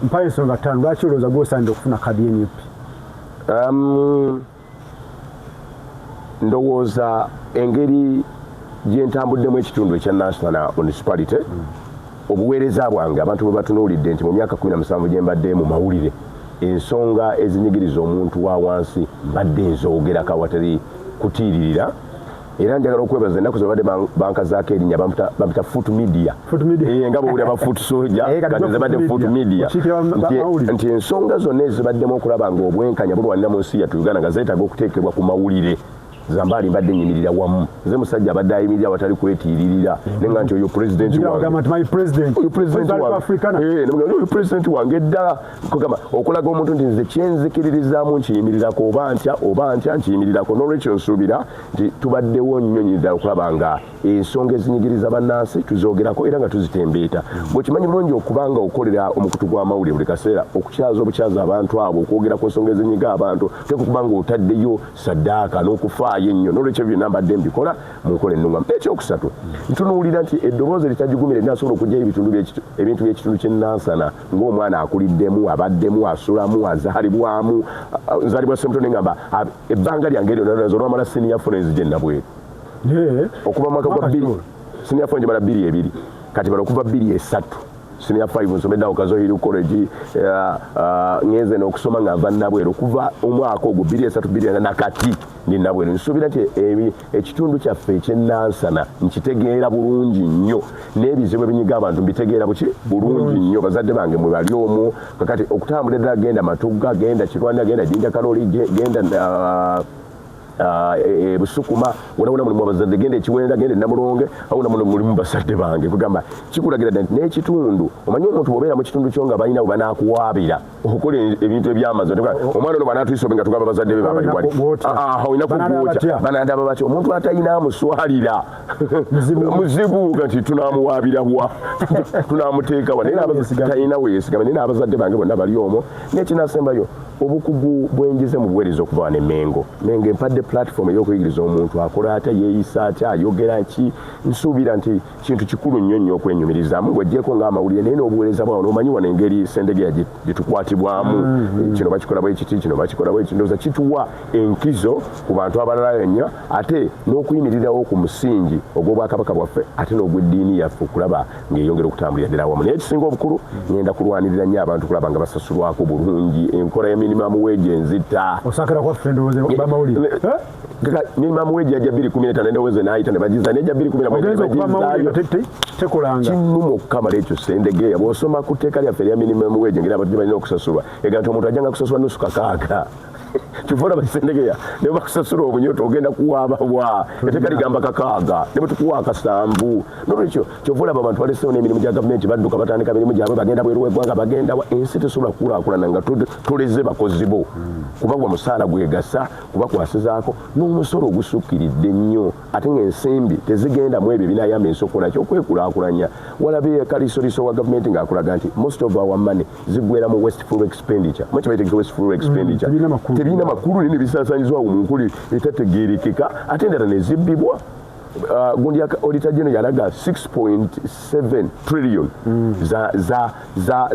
mpaye ensonga ttaano lwaki olowooza gw'osaanidde okufuna kadi NUP? Ndowooza engeri gye ntambuddemu ekitundu ekya Nansana Municipality obuweereza bwange abantu bwe batunuulidde nti mu myaka 17 gye mbadde mu mawulire ensonga ezinyigiriza omuntu wa wansi mbadde nzoogerako awatali kutiiririra. Era njagala okwebaza ennaku ze badde bankazaako erinnya bampita Foot Media nga bwewulira ba Foot Soldier kati ze badde Foot Media nti ensonga zonna ezibaddemu okulaba ng'obwenkanya bulwanira mu nsi yattu Uganda nga zeetaaga okuteekebwa ku mawulire Zambali mbadde nyimirira wamu nze musajja abadde ayimirira awatali kwetiiririra nenga nti oyo pulezidenti wange ddala okulaga omuntu nti nze kyenzikiririzaamu nkiyimirirako oba ntya nkiyimirirako n'olwekyo nsuubira nti tubaddewo nnyo nnyini ddala okulaba nga ensonga ezinyigiriza bannansi tuzoogerako era nga tuzitembeeta. Bwekimanyi bulungi okubanga okolera omukutu gw'amawulire buli kaseera okukyaza obukyaza abantu abo okwogera ku nsonga ezinyiga abantu tekukubanga otaddeyo saddaaka n'okufa ennyo n'olwekyo byonna mbadde mbikola mu nkola ennungamu. Ekyokusatu ntunuulira nti eddoboozi eritajjugumira linasobola okugyayo ebintu by'ekitundu ky'e Nansana ng'omwana akuliddemu abaddemu asulamu azaalibwamu nzaalibwa Ssemutono ngamba ebbanga lyange lyonna olwamala senior forensi gye nnabweru okuva mu mwaka gwa 2 senior forensi mala 2 kati bala okuva 2 senior 5 nsomeddawo Kazohiri College ngenze n'okusoma nga nva Nabweru okuva omwaka ogwo 2 nakati ndi Nabweru. Nsuubira nti ekitundu kyaffe eky'e Nansana nkitegeera bulungi nnyo n'ebizibu ebinyiga abantu mbitegeera bulungi nnyo. Bazadde bange mwe bali omwo kakati okutambula eddala genda Matugga genda Kirwanda genda Jinja Kaloli genda Busukuma wona mulimu abazadde genda Ekiwenda genda Namulonge awona mulimu bazadde bange kugamba kikulagira nti n'ekitundu omanyi omuntu bw'obeera mu kitundu kyo nga balina bwe banaakuwaabira okukola ebintu eby'amazima omwana ono banaatwisobe nga tugamba bazadde be babali wali olina kukuuca banaandaba batya omuntu atalina amuswalira muzibu nti tunaamuwaabira wa tunaamuteeka wa naye talina weesigama naye n'abazadde bange bonna bali omwo. N'ekinaasembayo obukugu bwenjize mu buweereza okuva wano Mengo empadde platform ey'okuyigiriza omuntu akola atya yeeyisa atya ayogera ki. Nsuubira nti kintu kikulu nnyo okwenyumirizaamu ng'oggyeko ng'amawulire naye n'obuweereza bwawo n'omanyi wano engeri Sendegeya gye tukwatibwamu kino bakikola bwe kiti kino bakikola bwe kiti ndowooza kituwa enkizo ku bantu abalala yennya ate n'okuyimirirawo ku musingi ogw'Obwakabaka bwaffe ate n'ogw'eddiini yaffe okulaba ng'eyongera okutambulira ddala awamu. Naye ekisinga obukulu ngenda kulwanirira nnyo abantu kulaba nga basasulwako bulungi enkola ya minimum wage enzita osakira kwaffe ndowooza bamawulire minimum wage ajja 215 ndowooza n'ayita ne bagiza n'ejja 215 tekolanga kinnuma okukamala ekyo Sendegeya bw'osoma ku tteeka lyaffe erya minimum wage ngeri abantu balina okusasulwa ega nti omuntu ajjanga kusasulwa nusu kakaaga kivuuna Sendegeya ne bakusasula obunyoto ogenda kuwaababwa etteeka ligamba kakaaga ne bwe tukuwa akasanvu. N'olwekyo kyova olaba abantu baleseewo n'emirimu gya gavumenti badduka batandika emirimu gyabwe bagenda bweru w'eggwanga bagenda ensi tesobola kukulaakulana nga toleze bakozi bo kuba gwa musaala gwegasa kuba kwasizaako n'omusolo ogusukkiridde nnyo ate ng'ensimbi tezigenda mu ebyo binayamba ensi okukola kyokwekulaakulanya. Walabye kalisoliso wa gavumenti ng'akulaga nti most of our money ziggwera mu wasteful expenditure. Much of it is wasteful expenditure. Tebirina makulu nini bisaasaanyizwa mu nkuli etategeerekeka ate endala ne zibbibwa. Gundi ya Auditor General yalaga 6.7 trillion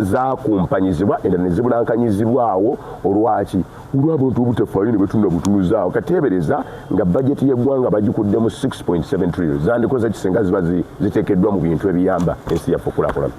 za kumpanyizibwa endala ne zibulankanyizibwawo olwaki olw'abantu obutafaayo ne betunda butunuzaawo kateebereza nga budget y'eggwanga bagikuddemu 6.7 trillion zandikoza kisenga ziba ziteekeddwa mu bintu ebiyamba ensi yaffe okulaakulana.